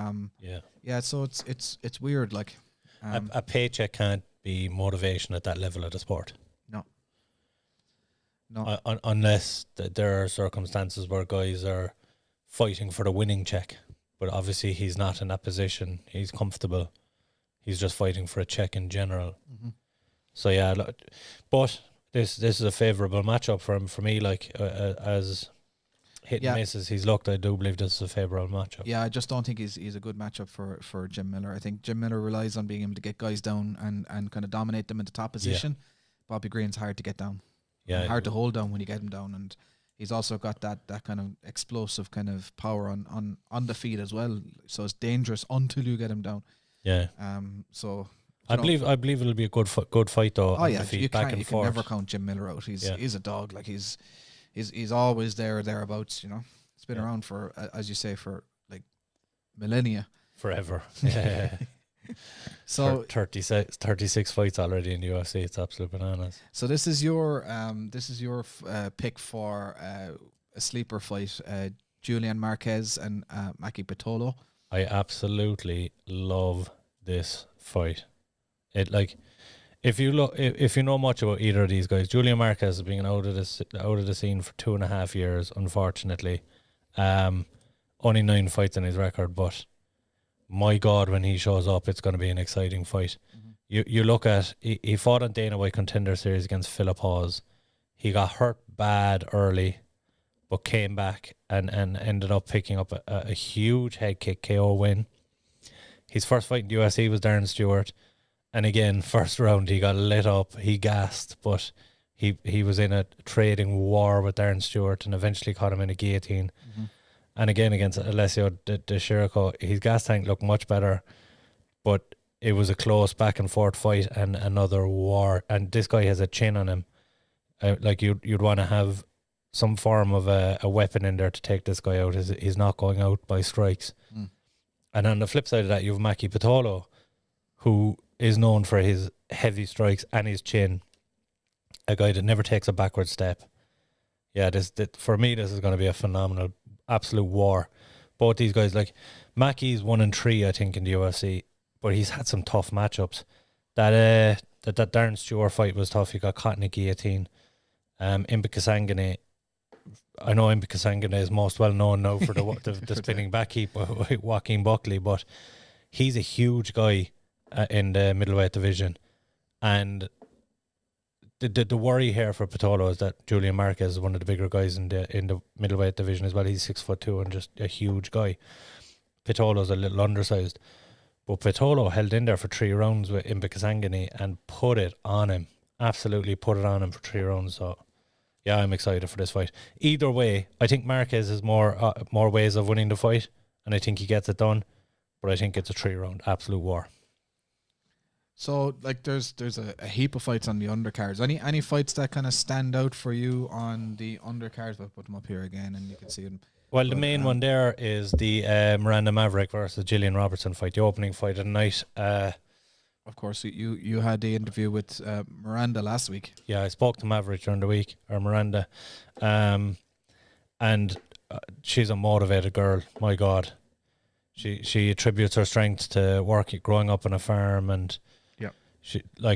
so it's weird. Like a paycheck can't be motivation at that level of the sport. No. Unless there are circumstances where guys are fighting for the winning check, but obviously he's not in that position. He's comfortable. He's just fighting for a check in general. So yeah, but this is a favourable matchup for him. For me, like as hit and misses he's looked, I do believe this is a favourable matchup. Yeah, I just don't think he's a good matchup for Jim Miller. I think Jim Miller relies on being able to get guys down and kind of dominate them in the top position. Bobby Green's hard to get down. Hard to hold down when you get him down, and he's also got that kind of explosive kind of power on the feet as well. So it's dangerous until you get him down. So I believe it'll be a good fight though. Oh yeah, you can never count Jim Miller out. He's a dog. Like he's always there or thereabouts. You know, it's been around for as you say for like millennia, forever. So 36 fights already in the UFC. It's absolute bananas. So this is your pick for a sleeper fight, Julian Marquez and Maki Pitolo. I absolutely love this fight. It like if you know much about either of these guys, Julian Marquez has been out of the scene for 2.5 years, unfortunately. Only 9 fights in his record, but my God, when he shows up, it's going to be an exciting fight. You look at he fought on Dana White Contender Series against Philip Hawes. He got hurt bad early, but came back and ended up picking up a huge head kick KO win. His first fight in the UFC was Darren Stewart, and again, first round he got lit up. He gassed, but he was in a trading war with Darren Stewart and eventually caught him in a guillotine. And again against Alessio De Chirico, his gas tank looked much better, but it was a close back and forth fight and another war. And this guy has a chin on him. Like you'd want to have some form of a weapon in there to take this guy out. He's not going out by strikes. And on the flip side of that, you have Maki Pitolo, who is known for his heavy strikes and his chin. A guy that never takes a backward step. Yeah, for me, this is going to be a phenomenal, absolute war. Both these guys, like Mackey's 1-3, I think, in the UFC, but he's had some tough matchups. That Darren Stewart fight was tough. He got caught in a guillotine. Impa Kasangane, I know Impa Kasangane is most well known now for the spinning back heap with Joaquin Buckley, but he's a huge guy in the middleweight division, and the worry here for Pitolo is that Julian Marquez is one of the bigger guys in the middleweight division as well. He's 6'2" and just a huge guy. Pitolo's a little undersized, but Pitolo held in there for 3 rounds with Impa Kasangane and put it on him. Absolutely put it on him for 3 rounds. So yeah, I'm excited for this fight. Either way, I think Marquez has more ways of winning the fight, and I think he gets it done. But I think it's a 3-round absolute war. So, like, there's a heap of fights on the undercards. Any fights that kind of stand out for you on the undercards? I'll put them up here again, and you can see them. Well, the main one there is the Miranda Maverick versus Gillian Robertson fight, the opening fight of the night. Of course, you had the interview with Miranda last week. Yeah, I spoke to Maverick during the week, or Miranda, and she's a motivated girl. My God, she attributes her strength to growing up on a farm, and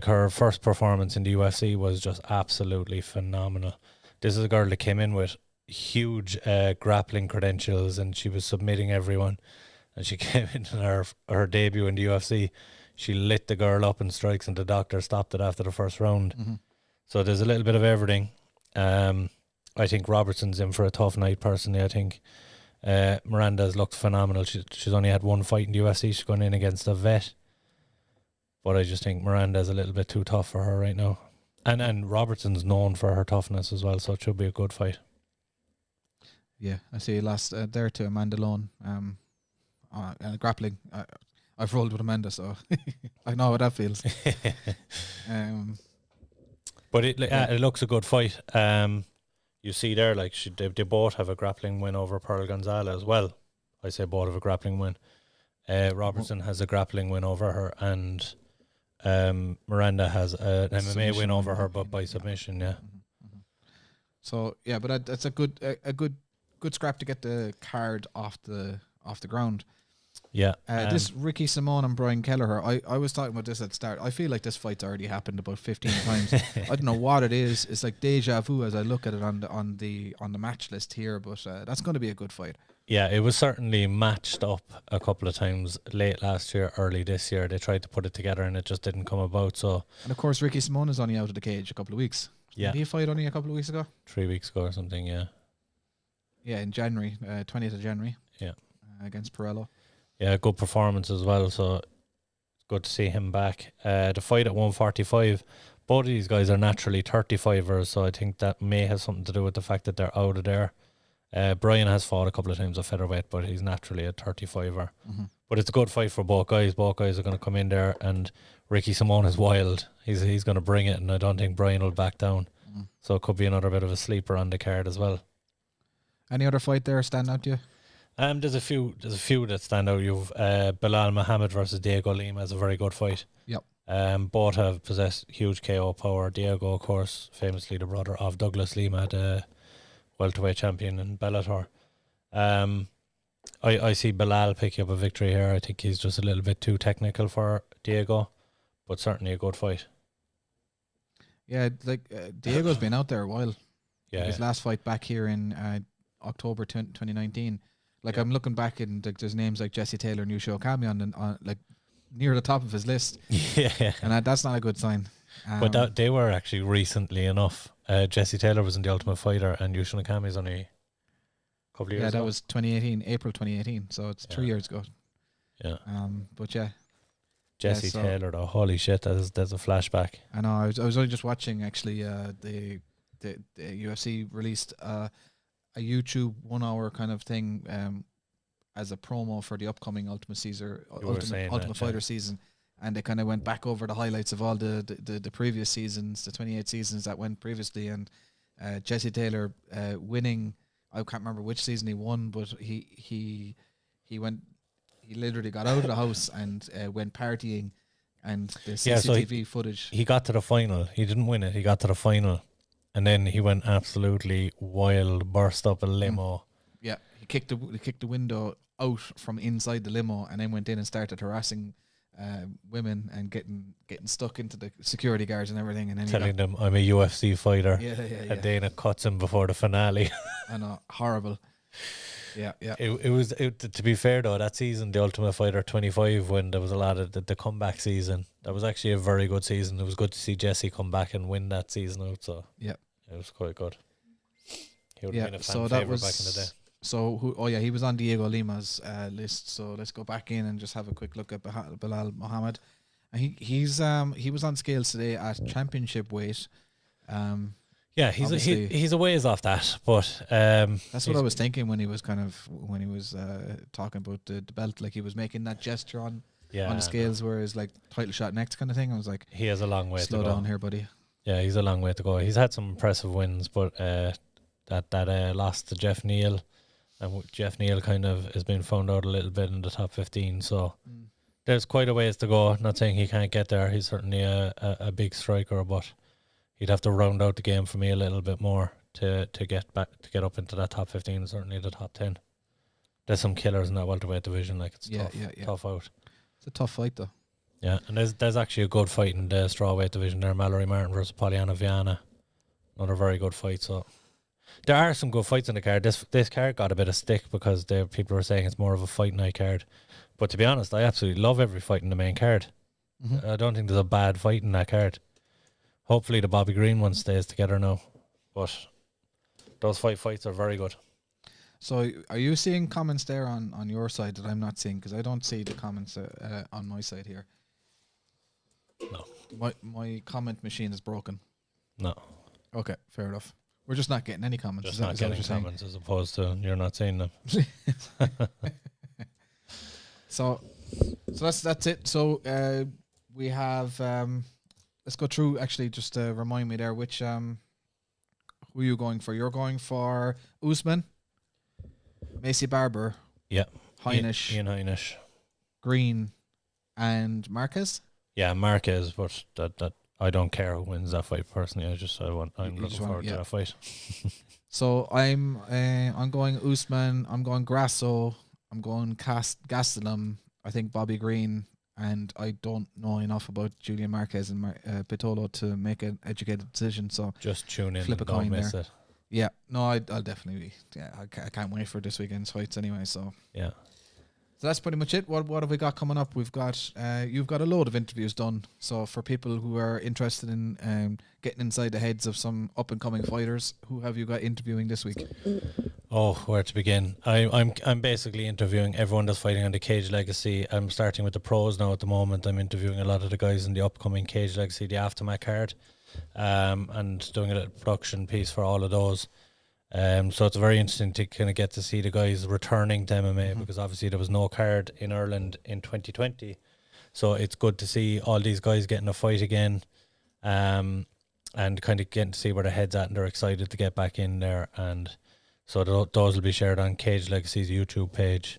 her first performance in the UFC was just absolutely phenomenal. This is a girl that came in with huge grappling credentials, and she was submitting everyone. And she came in her debut in the UFC. She lit the girl up in strikes, and the doctor stopped it after the first round. So there's a little bit of everything. I think Robertson's in for a tough night, personally. I think Miranda's looked phenomenal. She's only had 1 fight in the UFC. She's going in against a vet. But I just think Miranda's a little bit too tough for her right now. And Robertson's known for her toughness as well, so it should be a good fight. Yeah, I see you lost there to Amanda Lone. Grappling. I've rolled with Amanda, so I know how that feels. But it looks a good fight. You see there, like they both have a grappling win over Pearl Gonzalez as well. I say both have a grappling win. Robertson has a grappling win over her, and Miranda has an MMA win over her, but by submission. Yeah. So yeah, but that's a good scrap to get the card off the ground. Yeah. This Ricky Simone and Brian Kelleher, I was talking about this at the start. I feel like this fight's already happened about 15 times. I don't know what it is. It's like deja vu as I look at it on the match list here, but that's going to be a good fight. Yeah, it was certainly matched up a couple of times late last year, early this year. They tried to put it together and it just didn't come about. So, and of course, Ricky Simone is only out of the cage a couple of weeks. Yeah. Did he fight only a couple of weeks ago? 3 weeks ago or something, yeah. Yeah, in January, 20th of January. Yeah. Against Perello. Yeah, good performance as well, so it's good to see him back. The fight at 145, both of these guys are naturally 35ers, so I think that may have something to do with the fact that they're out of there. Brian has fought a couple of times at featherweight, but he's naturally a 35er. But it's a good fight for both guys. Both guys are going to come in there, and Ricky Simone is wild. He's going to bring it, and I don't think Brian will back down. So it could be another bit of a sleeper on the card as well. Any other fight there stand out to you? There's a few that stand out. You've Bilal Muhammad versus Diego Lima is a very good fight. Yep. Both have possessed huge KO power. Diego, of course, famously the brother of Douglas Lima, the welterweight champion in Bellator. I see Bilal picking up a victory here. I think he's just a little bit too technical for Diego, but certainly a good fight. Yeah, like Diego's been out there a while. Yeah, his last fight back here in October 2019. Like, I'm looking back and there's names like Jesse Taylor and Yusho Okami on like near the top of his list. Yeah, and that's not a good sign. But they were actually recently enough. Jesse Taylor was in the Ultimate Fighter, and Yusho Okami is only a couple of years ago. That was 2018, April 2018. So it's 3 years ago. Yeah. But yeah, Jesse Taylor, though, holy shit, there's a flashback. I know. I was only just watching actually. The UFC released a YouTube 1 hour kind of thing as a promo for the upcoming Ultimate Fighter season, and they kind of went back over the highlights of all the previous seasons, the 28 seasons that went previously, and Jesse Taylor winning. I can't remember which season he won, but he literally got out of the house and went partying, and the CCTV footage. He got to the final. He didn't win it. He got to the final, and then he went absolutely wild, burst up a limo. Yeah, he kicked the window out from inside the limo, and then went in and started harassing women and getting stuck into the security guards and everything, and then telling them I'm a UFC fighter. Yeah. And Dana cuts him before the finale. I know, horrible. Yeah. It was to be fair though, that season, the Ultimate Fighter 25, when there was a lot of the comeback season, that was actually a very good season. It was good to see Jesse come back and win that season out. So yeah, it was quite good. He would have been a fan so favorite back in the day. So he was on Diego Lima's list. So let's go back in and just have a quick look at Bilal Muhammad. He was on scales today at championship weight. Yeah, he's a ways off that, but that's what I was thinking when he was talking about the belt. Like, he was making that gesture on the scales, where it's like title shot next kind of thing. I was like, he has a long way to go. Slow down here, buddy. Yeah, he's a long way to go. He's had some impressive wins, but that loss to Jeff Neal, and Jeff Neal kind of has been found out a little bit in the top 15. So there's quite a ways to go. Not saying he can't get there. He's certainly a big striker, but he'd have to round out the game for me a little bit more to get up into that top 15, certainly the top 10. There's some killers in that welterweight division. Like, it's tough out. It's a tough fight though. Yeah, and there's actually a good fight in the strawweight division there. Mallory Martin versus Polyana Viana, another very good fight. So there are some good fights in the card. This card got a bit of stick because people were saying it's more of a fight night card. But to be honest, I absolutely love every fight in the main card. I don't think there's a bad fight in that card. Hopefully the Bobby Green one stays together now. But those fights are very good. So are you seeing comments there on your side that I'm not seeing? Because I don't see the comments on my side here. No. My comment machine is broken. No. Okay, fair enough. We're just not getting any comments. Just not getting comments, as opposed to you're not seeing them. So that's it. So we have... let's go through, actually, just to remind me there, which... who are you going for? You're going for Usman, Macy Barber, yeah, Heinisch, Ian Heinisch, Green, and Marquez. Yeah, Marquez, but that I don't care who wins that fight personally. I'm looking forward to that fight. So I'm going Usman. I'm going Grasso. I'm going Gastelum. I think Bobby Green, and I don't know enough about Julian Marquez and Pitolo to make an educated decision. So just tune in. Flip a coin don't miss there. it. Yeah, no, I'll definitely be. Yeah, I can't wait for this weekend's fights anyway. So yeah. So that's pretty much it. What have we got coming up? We've got you've got a load of interviews done. So for people who are interested in getting inside the heads of some up and coming fighters, who have you got interviewing this week? Oh, where to begin? I'm basically interviewing everyone that's fighting on the Cage Legacy. I'm starting with the pros now at the moment. I'm interviewing a lot of the guys in the upcoming Cage Legacy, the Aftermath card, and doing a little production piece for all of those. So it's very interesting to kind of get to see the guys returning to MMA because obviously there was no card in Ireland in 2020. So it's good to see all these guys getting a fight again, and kind of getting to see where their head's at, and they're excited to get back in there. And so those will be shared on Cage Legacy's YouTube page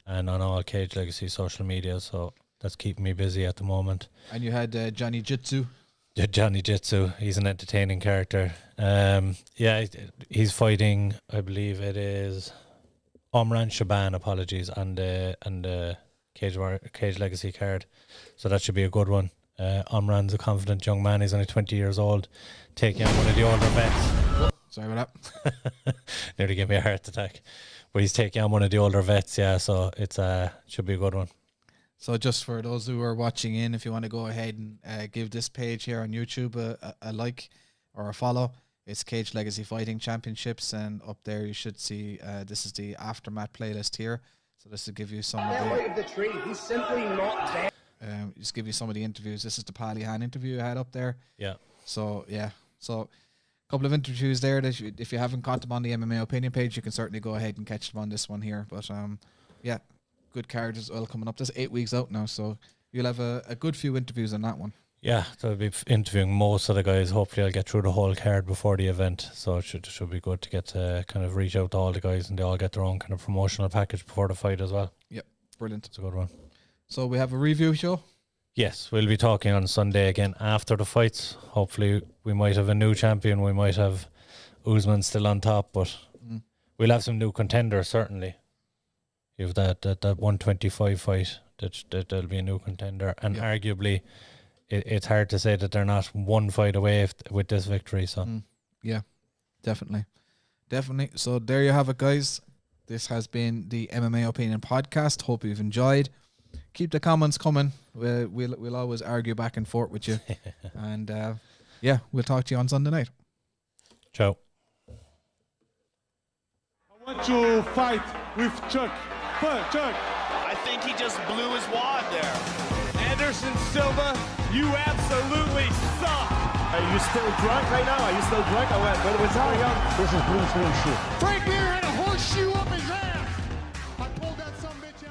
and on all Cage Legacy social media. So that's keeping me busy at the moment. And you had Johnny Jitsu. Johnny Jitsu, he's an entertaining character. Yeah, he's fighting, I believe it is Omran Shaban, apologies, and the Cage Legacy card. So that should be a good one. Omran's a confident young man. He's only 20 years old, taking on one of the older vets. Sorry about that. Nearly gave me a heart attack. But he's taking on one of the older vets, yeah, so it's should be a good one. So just for those who are watching in, if you want to go ahead and give this page here on YouTube a like or a follow, it's Cage Legacy Fighting Championships, and up there you should see this is the Aftermath playlist here. So this will give you some of the... the tree. He's simply not there. Just give you some of the interviews. This is the Pally Han interview I had up there. Yeah. So a couple of interviews there that if you haven't caught them on the MMA opinion page, you can certainly go ahead and catch them on this one here. But yeah, good card as well coming up. That's 8 weeks out now, so you'll have a good few interviews on that one. Yeah, so I'll be interviewing most of the guys. Hopefully I'll get through the whole card before the event, so it should be good to get to kind of reach out to all the guys and they all get their own kind of promotional package before the fight as well. Yep, brilliant. It's a good one. So we have a review show? Yes, we'll be talking on Sunday again after the fights. Hopefully we might have a new champion. We might have Usman still on top, but we'll have some new contenders, certainly. You have that 125 fight, that'll be a new contender. And arguably, it's hard to say that they're not one fight away with this victory. So yeah, definitely. So there you have it, guys. This has been the MMA Opinion Podcast. Hope you've enjoyed. Keep the comments coming. We'll always argue back and forth with you. And yeah, we'll talk to you on Sunday night. Ciao. I want to fight with Chuck. Chuck. I think he just blew his wad there. Anderson Silva, you absolutely suck. Are you still drunk right now? Are you still drunk? What's going on? This is Bruce Lee shit. Frank Mir